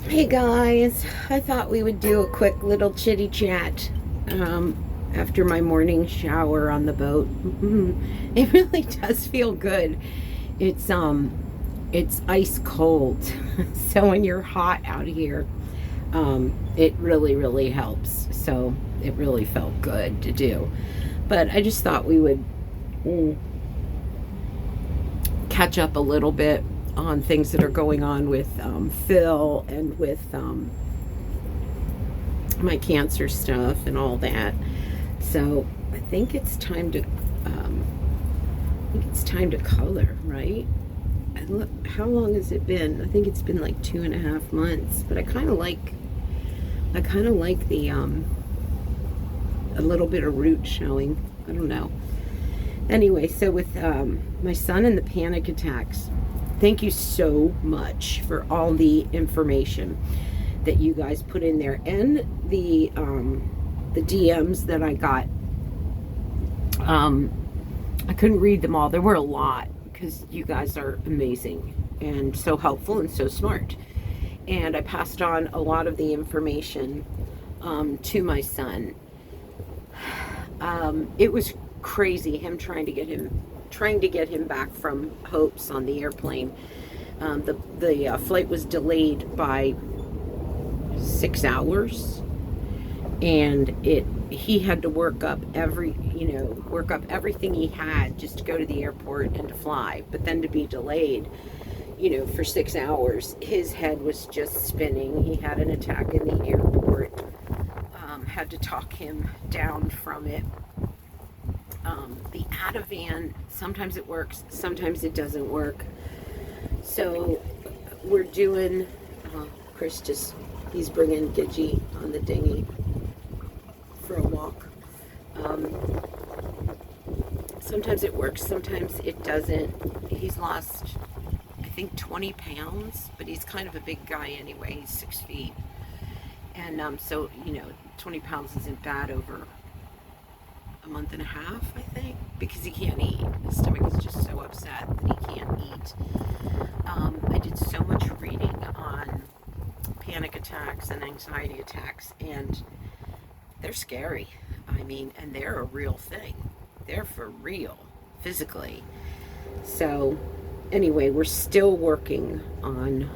Hey guys, I thought we would do a quick little chitty chat after my morning shower on the boat. It really does feel good. It's ice cold, so when you're hot out here, it really helps. So it really felt good to do. But I just thought we would mm, catch up a little bit on things that are going on with Phil and with my cancer stuff and all that. So I think it's time to color, right? How long has it been? I think it's been like 2.5 months. But I kind of like the a little bit of root showing. I don't know. Anyway, so with my son and the panic attacks, thank you so much for all the information that you guys put in there, and the DMs that I got. I couldn't read them all. There were a lot because you guys are amazing and so helpful and so smart. And I passed on a lot of the information to my son. It was crazy him trying to get him back from Hopes on the airplane. The flight was delayed by 6 hours, and he had to work up everything he had just to go to the airport and to fly. But then to be delayed, for 6 hours, his head was just spinning. He had an attack in the airport. Had to talk him down from it. The Ativan, sometimes it works, sometimes it doesn't work. So we're doing, Chris he's bringing Gidgy on the dinghy for a walk. Sometimes it works, sometimes it doesn't. He's lost, I think, 20 pounds, but he's kind of a big guy anyway. He's 6 feet. And so, 20 pounds isn't bad over a month and a half, I think, because he can't eat. His stomach is just so upset that he can't eat. I did so much reading on panic attacks and anxiety attacks, and they're scary. And they're a real thing. They're for real, physically. So, anyway, we're still working on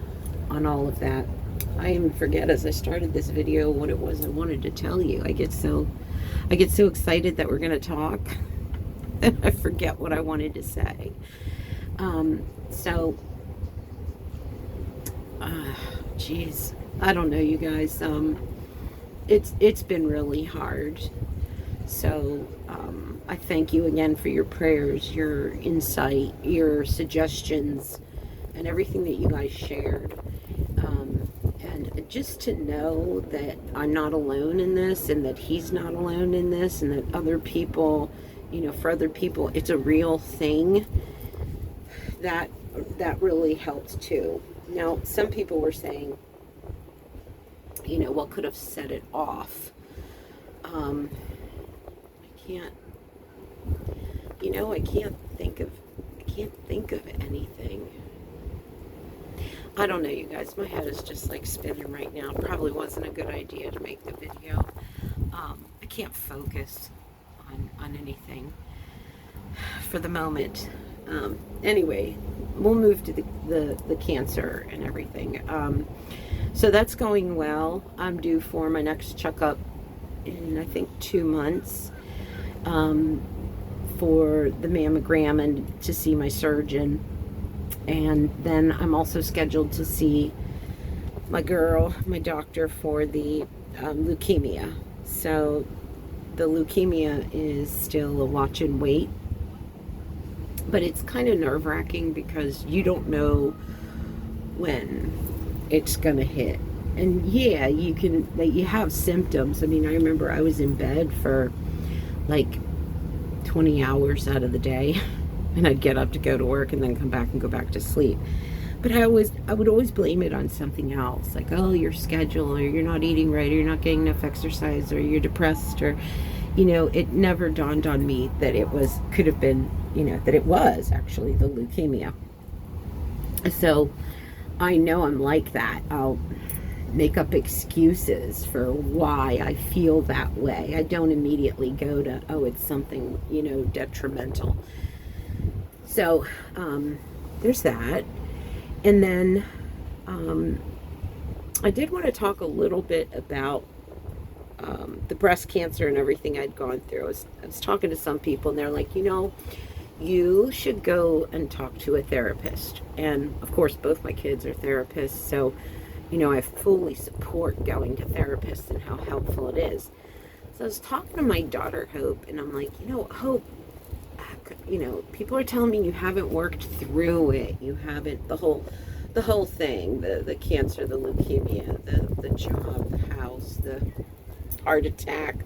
all of that. I even forget as I started this video what it was I wanted to tell you. I get so excited that we're going to talk that I forget what I wanted to say. Geez, I don't know, you guys. It's been really hard. So I thank you again for your prayers, your insight, your suggestions, and everything that you guys shared. And just to know that I'm not alone in this, and that he's not alone in this, and that other people, for other people, it's a real thing, that really helped too. Now, some people were saying, what could have set it off? I can't think of anything. I don't know, you guys. My head is just like spinning right now. Probably wasn't a good idea to make the video. I can't focus on anything for the moment. Anyway, we'll move to the cancer and everything. So that's going well. I'm due for my next checkup in, I think, 2 months, for the mammogram and to see my surgeon. And then I'm also scheduled to see my doctor, for the leukemia. So the leukemia is still a watch and wait, but it's kind of nerve-wracking because you don't know when it's gonna hit. And yeah, you have symptoms. I remember I was in bed for like 20 hours out of the day, and I'd get up to go to work and then come back and go back to sleep. But I would always blame it on something else, like, oh, your schedule, or you're not eating right, or you're not getting enough exercise, or you're depressed, or it never dawned on me that could have been, that it was actually the leukemia. So I know I'm like that. make up excuses for why I feel that way. I don't immediately go to, oh, it's something, detrimental. So there's that. And then I did want to talk a little bit about the breast cancer and everything I'd gone through. I was talking to some people, and they're like, you should go and talk to a therapist. And of course, both my kids are therapists, so I fully support going to therapists and how helpful it is. So I was talking to my daughter, Hope, and I'm like, Hope, people are telling me you haven't worked through it. You haven't, the whole thing, the cancer, the leukemia, the job, the house, the heart attack,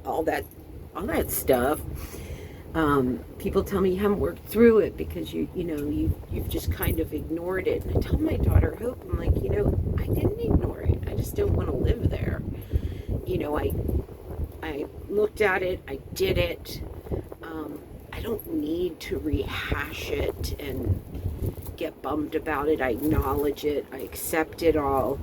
all that stuff. People tell me you haven't worked through it because you've just kind of ignored it. And I tell my daughter Hope, I'm like, I didn't ignore it. I just don't want to live there. I looked at it. I did it. I don't need to rehash it and get bummed about it. I acknowledge it. I accept it all.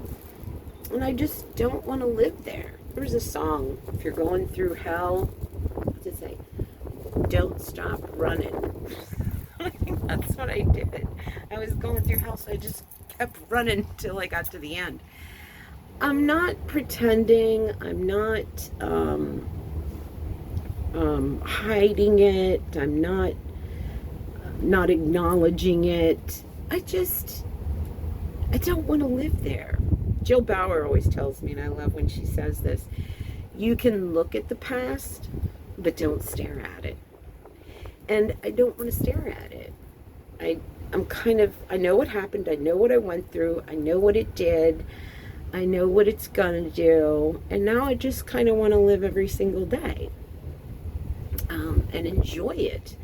And I just don't want to live there. There's a song, if you're going through hell, what's it say? Don't stop running. I think that's what I did. I was going through hell, so I just kept running till I got to the end. I'm not pretending. I'm not hiding it. I'm not acknowledging it. I don't want to live there. Jill Bauer always tells me, and I love when she says this, you can look at the past, but don't stare at it. And I don't want to stare at it. I know what happened. I know what I went through. I know what it did. I know what it's gonna do. And now I just kind of want to live every single day and enjoy it.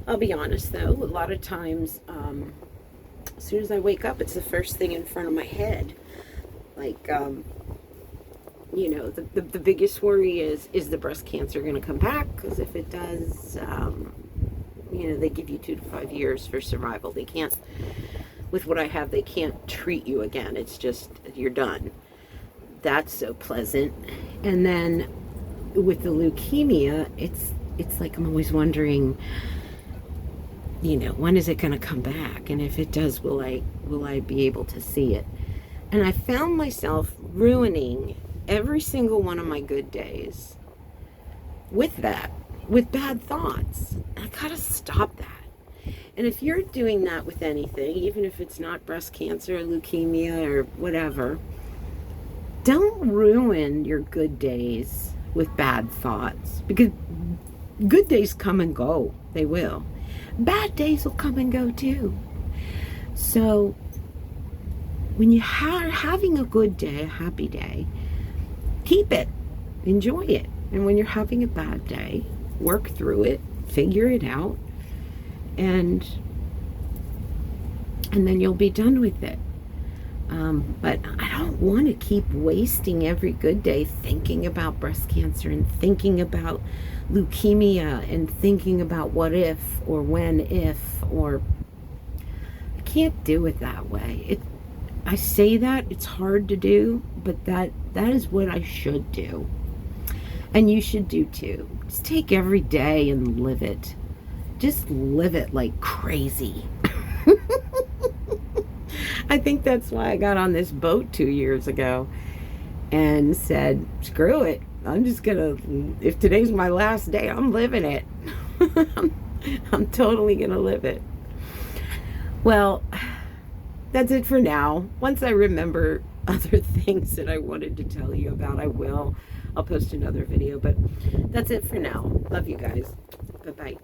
I'll be honest though, a lot of times, as soon as I wake up, it's the first thing in front of my head. Like, the biggest worry is the breast cancer going to come back? Because if it does, they give you 2 to 5 years for survival. They can't, with what I have, they can't treat you again. It's just, you're done. That's so pleasant. And then with the leukemia, it's like I'm always wondering, when is it going to come back? And if it does, will I be able to see it? And I found myself ruining every single one of my good days with bad thoughts. I gotta stop that. And if you're doing that with anything, even if it's not breast cancer or leukemia or whatever, don't ruin your good days with bad thoughts, because good days come and go. They will. Bad days will come and go too. So when you are having a good day, a happy day, keep it, enjoy it. And when you're having a bad day, work through it, figure it out, and then you'll be done with it. But I don't want to keep wasting every good day thinking about breast cancer and thinking about leukemia and thinking about what if or when if, or I can't do it that way. I say that it's hard to do, but that is what I should do. And you should do too. Just take every day and live it. Just live it like crazy. I think that's why I got on this boat 2 years ago and said, screw it. I'm just gonna, if today's my last day, I'm living it. I'm totally gonna live it. Well, that's it for now. Once I remember other things that I wanted to tell you about, I will. I'll post another video, but that's it for now. Love you guys. Bye-bye.